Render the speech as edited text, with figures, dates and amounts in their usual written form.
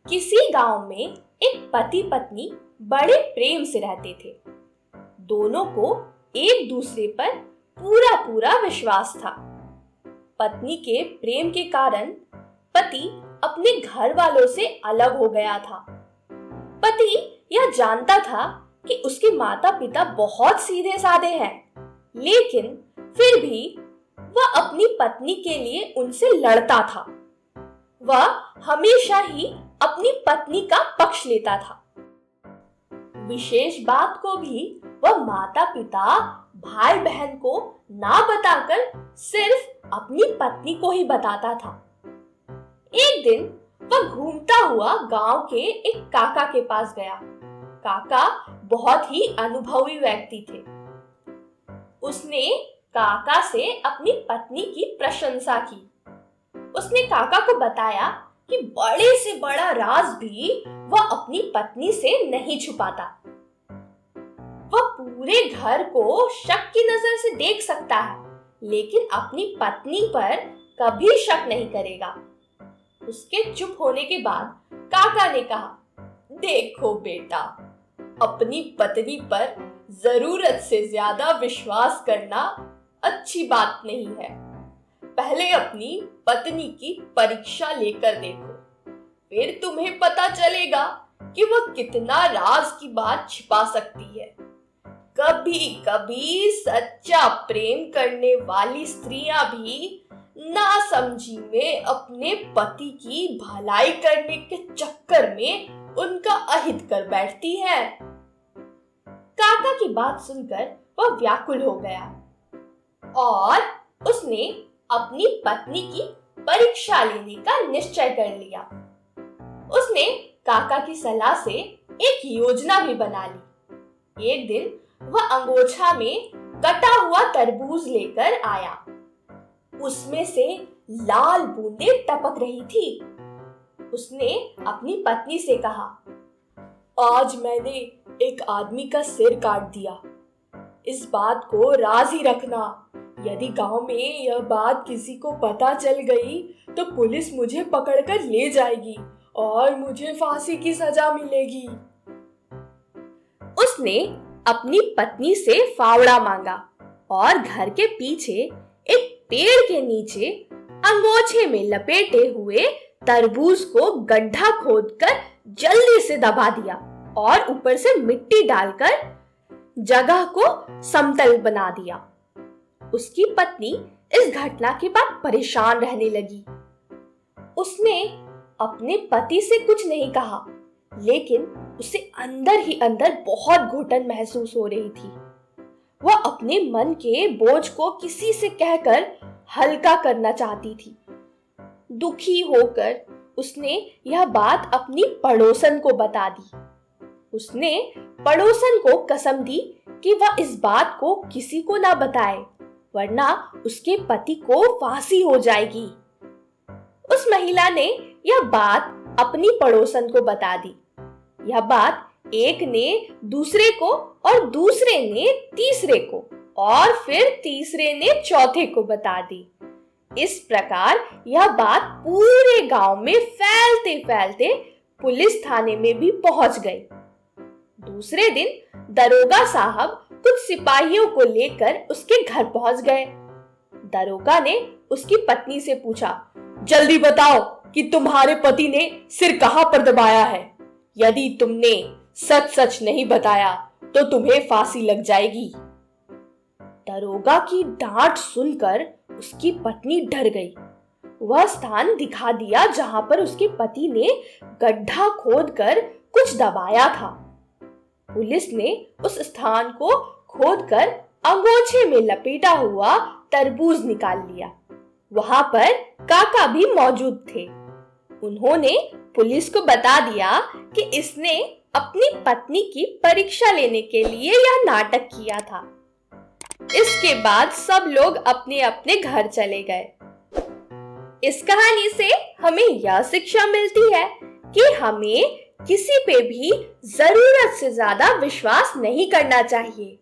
किसी गांव में एक पति पत्नी बड़े प्रेम से रहते थे। दोनों को एक दूसरे पर पूरा पूरा विश्वास था। पत्नी के प्रेम के कारण पति अपने घर वालों से अलग हो गया था। पति यह जानता था कि उसके माता पिता बहुत सीधे साधे हैं, लेकिन फिर भी वह अपनी पत्नी के लिए उनसे लड़ता था। वह हमेशा ही अपनी पत्नी का पक्ष लेता था। विशेष बात को भी वह माता पिता भाई बहन को ना बताकर सिर्फ अपनी पत्नी को ही बताता था। एक दिन वह घूमता हुआ गांव के एक काका के पास गया। काका बहुत ही अनुभवी व्यक्ति थे। उसने काका से अपनी पत्नी की प्रशंसा की। उसने काका को बताया कि बड़े से बड़ा राज भी वह अपनी पत्नी से नहीं छुपाता। वह पूरे घर को शक की नजर से देख सकता है, लेकिन अपनी पत्नी पर कभी शक नहीं करेगा। उसके चुप होने के बाद काका ने कहा, देखो बेटा, अपनी पत्नी पर जरूरत से ज्यादा विश्वास करना अच्छी बात नहीं है। पहले अपनी पत्नी की परीक्षा लेकर देखो, फिर तुम्हें पता चलेगा कि वह कितना राज की बात छिपा सकती है। कभी कभी सच्चा प्रेम करने वाली स्त्रियां भी नासमझी में अपने पति की भलाई करने के चक्कर में उनका अहित कर बैठती है। काका की बात सुनकर वह व्याकुल हो गया और उसने अपनी पत्नी की परीक्षा लेने का निश्चय कर लिया। उसने काका की सलाह से एक योजना भी बना ली। एक दिन वह अंगोछा में कटा हुआ तरबूज लेकर आया। उसमें से लाल बूंदें टपक रही थी। उसने अपनी पत्नी से कहा, आज मैंने एक आदमी का सिर काट दिया। इस बात को राज ही रखना। यदि गांव में यह बात किसी को पता चल गई तो पुलिस मुझे पकड़कर ले जाएगी और मुझे फांसी की सजा मिलेगी। उसने अपनी पत्नी से फावड़ा मांगा और घर के पीछे एक पेड़ के नीचे अंगोछे में लपेटे हुए तरबूज को गड्ढा खोदकर जल्दी से दबा दिया और ऊपर से मिट्टी डालकर जगह को समतल बना दिया। उसकी पत्नी इस घटना के बाद परेशान रहने लगी। उसने अपने पति से कुछ नहीं कहा, लेकिन उसे अंदर ही अंदर बहुत घुटन महसूस हो रही थी। वह अपने मन के बोझ को किसी से कहकर हल्का करना चाहती थी। दुखी होकर उसने यह बात अपनी पड़ोसन को बता दी। उसने पड़ोसन को कसम दी कि वह इस बात को किसी को ना बताए, वरना उसके पति को फांसी हो जाएगी। उस महिला ने यह बात अपनी पड़ोसन को बता दी। यह बात एक ने दूसरे को और दूसरे ने तीसरे को और फिर तीसरे ने चौथे को बता दी। इस प्रकार यह बात पूरे गांव में फैलते फैलते पुलिस थाने में भी पहुंच गई। दूसरे दिन दरोगा साहब कुछ सिपाहियों को लेकर उसके घर पहुंच गए। दरोगा ने उसकी पत्नी से पूछा, जल्दी बताओ कि तुम्हारे पति ने सिर कहां पर दबाया है। यदि तुमने सच सच नहीं बताया तो तुम्हें फांसी लग जाएगी। दरोगा की डांट सुनकर उसकी पत्नी डर गई। वह स्थान दिखा दिया जहां पर उसके पति ने गड्ढा खोदकर कुछ दबाया था। पुलिस ने उस स्थान को खोदकर अंगोछे में लपेटा हुआ तरबूज निकाल लिया। वहां पर काका भी मौजूद थे। उन्होंने पुलिस को बता दिया कि इसने अपनी पत्नी की परीक्षा लेने के लिए यह नाटक किया था। इसके बाद सब लोग अपने अपने घर चले गए। इस कहानी से हमें यह शिक्षा मिलती है कि हमें किसी पे भी जरूरत से ज्यादा विश्वास नहीं करना चाहिए।